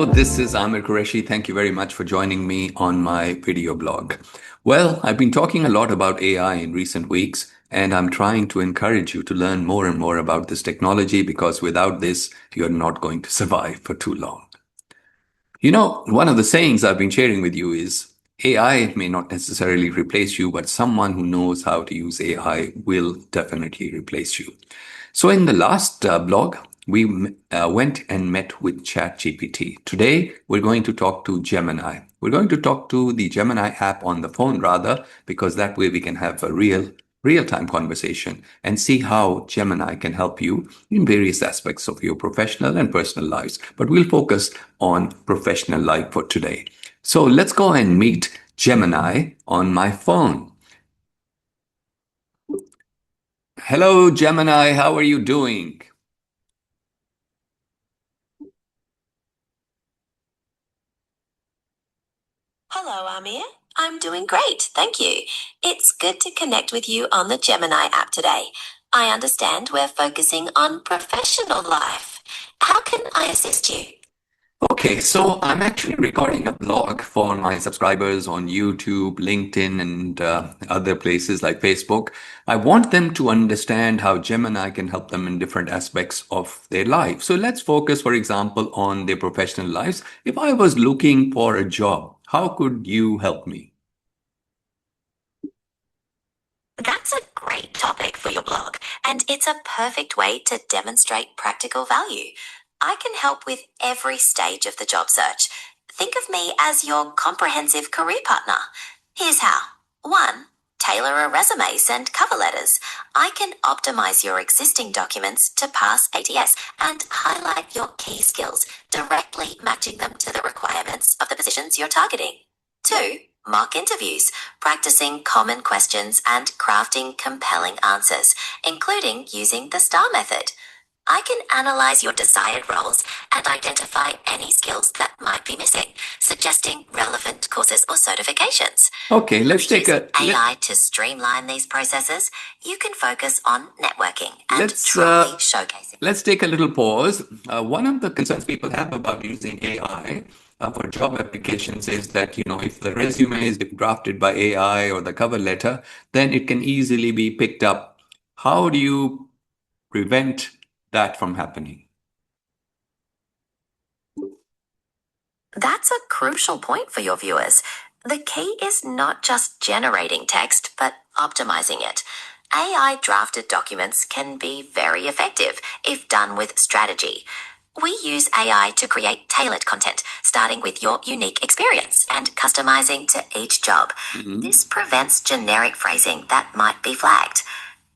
Hello, this is Amer Qureshi. Thank you very much for joining me on my video blog. Well, I've been talking a lot about AI in recent weeks, and I'm trying to encourage you to learn more and more about this technology because without this, you're not going to survive for too long. You know, one of the sayings I've been sharing with you is AI may not necessarily replace you, but someone who knows how to use AI will definitely replace you. So, in the last blog, we went and met with ChatGPT. Today, we're going to talk to Gemini. We're going to talk to the Gemini app on the phone, rather, because that way we can have a real-time conversation and see how Gemini can help you in various aspects of your professional and personal lives. But we'll focus on professional life for today. So let's go and meet Gemini on my phone. Hello, Gemini. How are you doing? Hello, Amir. I'm doing great, thank you. It's good to connect with you on the Gemini app today. I understand we're focusing on professional life. How can I assist you? Okay, so I'm actually recording a blog for my subscribers on YouTube, LinkedIn, and other places like Facebook. I want them to understand how Gemini can help them in different aspects of their life. So let's focus, for example, on their professional lives. If I was looking for a job, how could you help me? That's a great topic for your blog, and it's a perfect way to demonstrate practical value. I can help with every stage of the job search. Think of me as your comprehensive career partner. Here's how. 1. Tailor a resume, send cover letters. I can optimize your existing documents to pass ATS and highlight your key skills, directly matching them to the requirements of the positions you're targeting. 2. Mock interviews, practicing common questions and crafting compelling answers, including using the STAR method. I can analyze your desired roles and identify any skills that might be missing, suggesting relevant courses or certifications. Okay, let's take Using a AI to streamline these processes, you can focus on networking and let's truly showcasing. let's take a little pause. One of the concerns people have about using AI for job applications is that, you know, if the resume is drafted by AI or the cover letter, then it can easily be picked up. How do you prevent that from happening? That's a crucial point for your viewers. The key is not just generating text, but optimizing it. AI drafted documents can be very effective if done with strategy. We use AI to create tailored content, starting with your unique experience and customizing to each job. This prevents generic phrasing that might be flagged.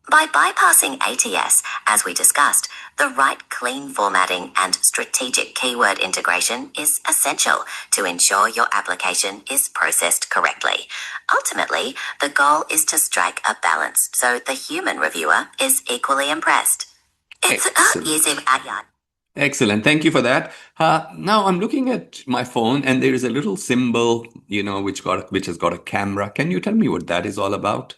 By bypassing ATS, as we discussed, the right clean formatting and strategic keyword integration is essential to ensure your application is processed correctly. Ultimately, the goal is to strike a balance so the human reviewer is equally impressed. It's about Excellent. using AI. Excellent. Thank you for that. Now I'm looking at my phone and there is a little symbol, you know, which has got a camera. Can you tell me what that is all about?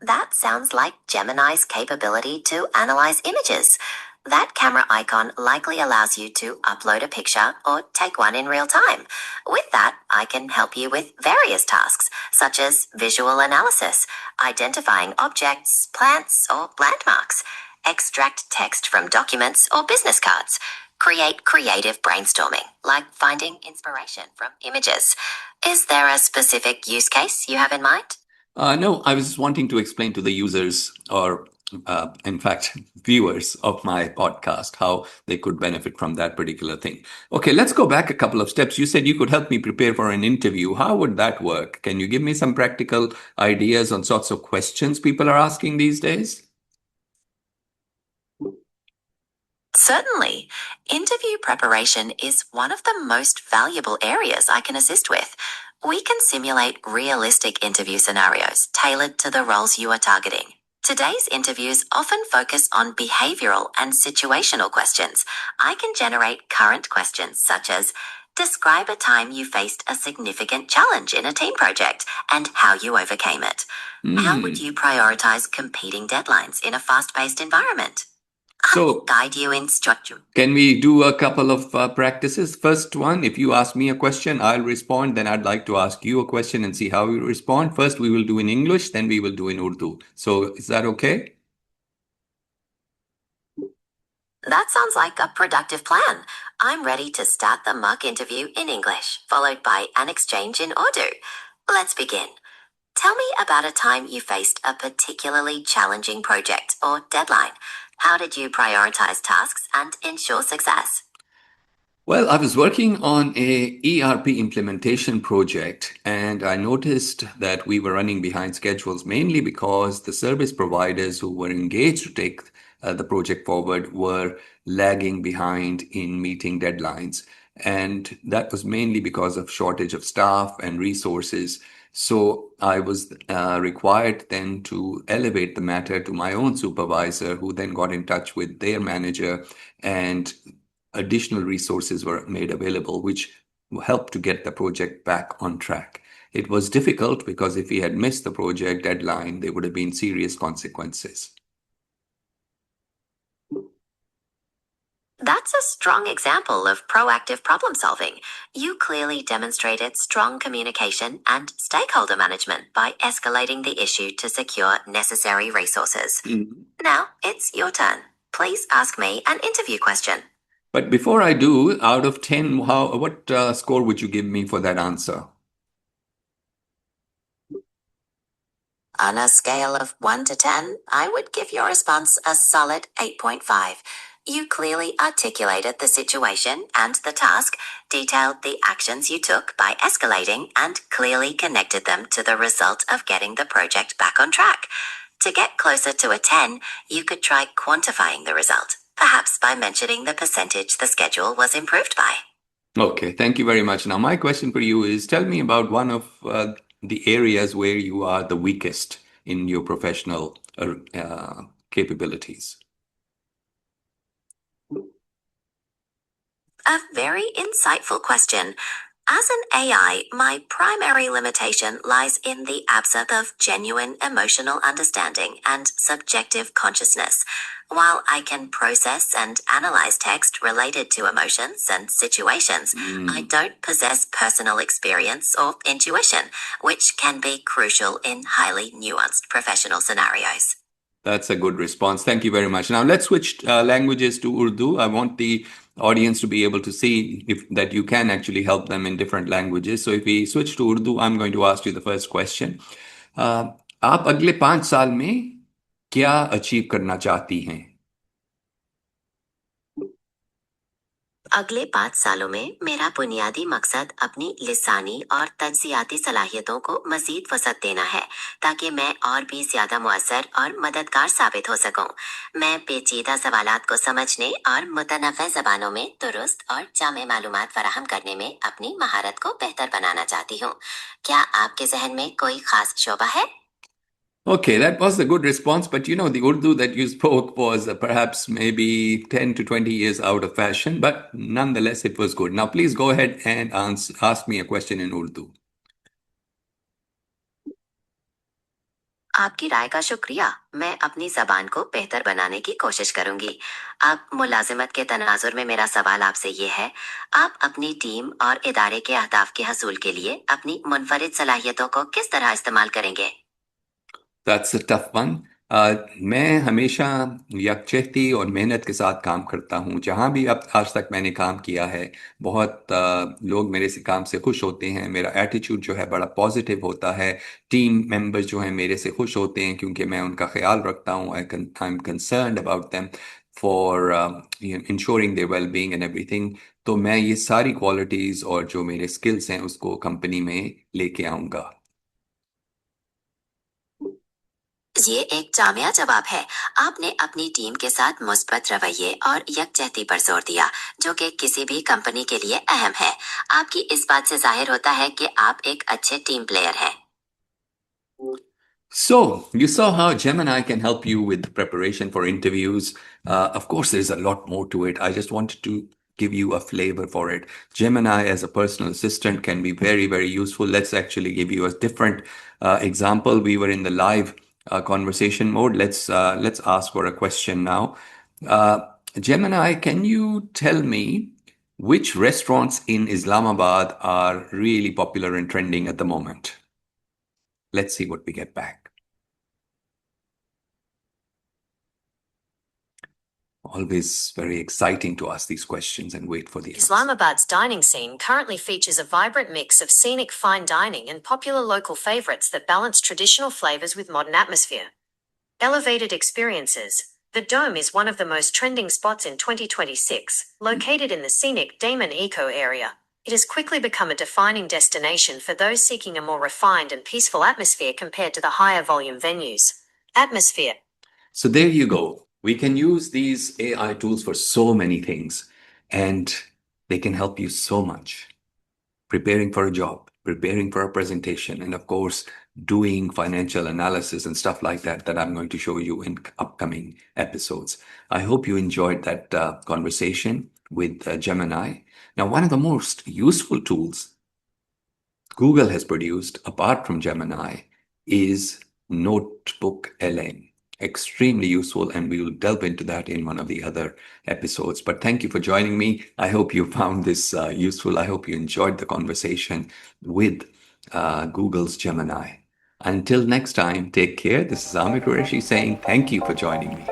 That sounds like Gemini's capability to analyze images. That camera icon likely allows you to upload a picture or take one in real time. With that, I can help you with various tasks, such as visual analysis, identifying objects, plants, or landmarks, extract text from documents or business cards, create creative brainstorming, like finding inspiration from images. Is there a specific use case you have in mind? No, I was wanting to explain to the users or, in fact, viewers of my podcast how they could benefit from that particular thing. Okay, let's go back a couple of steps. You said you could help me prepare for an interview. How would that work? Can you give me some practical ideas on sorts of questions people are asking these days? Certainly. Interview preparation is one of the most valuable areas I can assist with. We can simulate realistic interview scenarios tailored to the roles you are targeting. Today's interviews often focus on behavioral and situational questions. I can generate current questions such as, describe a time you faced a significant challenge in a team project and how you overcame it. How would you prioritize competing deadlines in a fast-paced environment? I will So, guide you in structure. can we do a couple of practices? First one, if you ask me a question, I'll respond. Then I'd like to ask you a question and see how you respond. First, we will do in English, then we will do in Urdu. So, is that okay? That sounds like a productive plan. I'm ready to start the mock interview in English, followed by an exchange in Urdu. Let's begin. Tell me about a time you faced a particularly challenging project or deadline. How did you prioritize tasks and ensure success? Well, I was working on a ERP implementation project, and I noticed that we were running behind schedules mainly because the service providers who were engaged to take the project forward were lagging behind in meeting deadlines. And that was mainly because of shortage of staff and resources. So I was required then to elevate the matter to my own supervisor, who then got in touch with their manager, and additional resources were made available, which helped to get the project back on track. It was difficult because if we had missed the project deadline, there would have been serious consequences. That's a strong example of proactive problem solving. You clearly demonstrated strong communication and stakeholder management by escalating the issue to secure necessary resources. Mhm. Now it's your turn. Please ask me an interview question. But before I do, out of 10, what score would you give me for that answer? On a scale of 1 to 10, I would give your response a solid 8.5. You clearly articulated the situation and the task, detailed the actions you took by escalating, and clearly connected them to the result of getting the project back on track. To get closer to a 10, you could try quantifying the result, perhaps by mentioning the percentage the schedule was improved by. Okay, thank you very much. Now, my question for you is, tell me about one of the areas where you are the weakest in your professional capabilities. A very insightful question. As an AI, my primary limitation lies in the absence of genuine emotional understanding and subjective consciousness. While I can process and analyze text related to emotions and situations, I don't possess personal experience or intuition, which can be crucial in highly nuanced professional scenarios. That's a good response. Thank you very much. Now let's switch languages to Urdu. I want the audience to be able to see if that you can actually help them in different languages. So if we switch to Urdu, I'm going to ask you the first question. Uh, आप अगले 5 साल में क्या achieve करना चाहती हैं? अगले 5 सालों में मेरा बुनियादी मकसद अपनी लिसानी और तज्जियाती सलाहियतों को मजीद वसअत देना है, ताकि मैं और भी ज्यादा मुअस्सर और मददगार साबित हो सकूं। मैं पेचीदा सवालात को समझने और मुतनव्वे ज़बानों में दुरुस्त और जामे मालूमात फराहम करने में अपनी महारत को बेहतर बनाना चाहती हूँ। क्या आपके जहन में कोई खास शोबा है? Okay, that was a good response, but the Urdu that you spoke was perhaps maybe 10 to 20 years out of fashion, but nonetheless, it was good. Now, please go ahead and ask me a question in Urdu. आपकी राय का शुक्रिया। मैं अपनी जबान को बेहतर बनाने की कोशिश करूंगी। अब मुलाजिमत के तनाजुर में मेरा सवाल आपसे ये है, आप अपनी टीम और इदारे के अहदाफ के हसूल के लिए अपनी मुनफरिद सलाहियतों को किस तरह इस्तेमाल करेंगे? That's a tough one. मैं हमेशा यकजहती और मेहनत के साथ काम करता हूँ। जहाँ भी अब आज तक मैंने काम किया है, बहुत लोग मेरे से काम से खुश होते हैं। मेरा एटीट्यूड जो है बड़ा पॉजिटिव होता है। टीम मेंबर्स जो हैं मेरे से खुश होते हैं क्योंकि मैं उनका ख्याल रखता हूँ। I am concerned about them for ensuring their well being and everything. तो मैं ये सारी क्वालिटीज़ और जो मेरे स्किल्स हैं उसको कंपनी में लेके आऊँगा। ये एक जामिया जवाब है। आपने अपनी टीम के साथ मुस्बत रवैये और यकजहती पर जोर दिया, जो कि किसी भी कंपनी के लिए अहम है। आपकी इस बात से जाहिर होता है कि आप एक अच्छे टीम प्लेयर हैं। So, you saw how Gemini can help you with preparation for interviews. Of course, there's a lot more to it. I just wanted to give you a flavor for it. Gemini as a personal assistant can be very, very useful. Let's actually give you a different example. We were in the live conversation mode. Let's ask for a question now. Gemini, can you tell me which restaurants in Islamabad are really popular and trending at the moment? Let's see what we get back. Always very exciting to ask these questions and wait for the answer. Islamabad's dining scene currently features a vibrant mix of scenic fine dining and popular local favorites that balance traditional flavors with modern atmosphere. Elevated experiences. The Dome is one of the most trending spots in 2026, located in the scenic Daman Eco area. It has quickly become a defining destination for those seeking a more refined and peaceful atmosphere compared to the higher volume venues. Atmosphere. So there you go. We can use these AI tools for so many things, and they can help you so much. Preparing for a job, preparing for a presentation, and of course, doing financial analysis and stuff like that, that I'm going to show you in upcoming episodes. I hope you enjoyed that conversation with Gemini. Now, one of the most useful tools Google has produced, apart from Gemini, is Notebook LM. Extremely useful, and we will delve into that in one of the other episodes. But thank you for joining me. I hope you found this useful. I hope you enjoyed the conversation with Google's Gemini. Until next time, take care. This is Amer Qureshi saying thank you for joining me.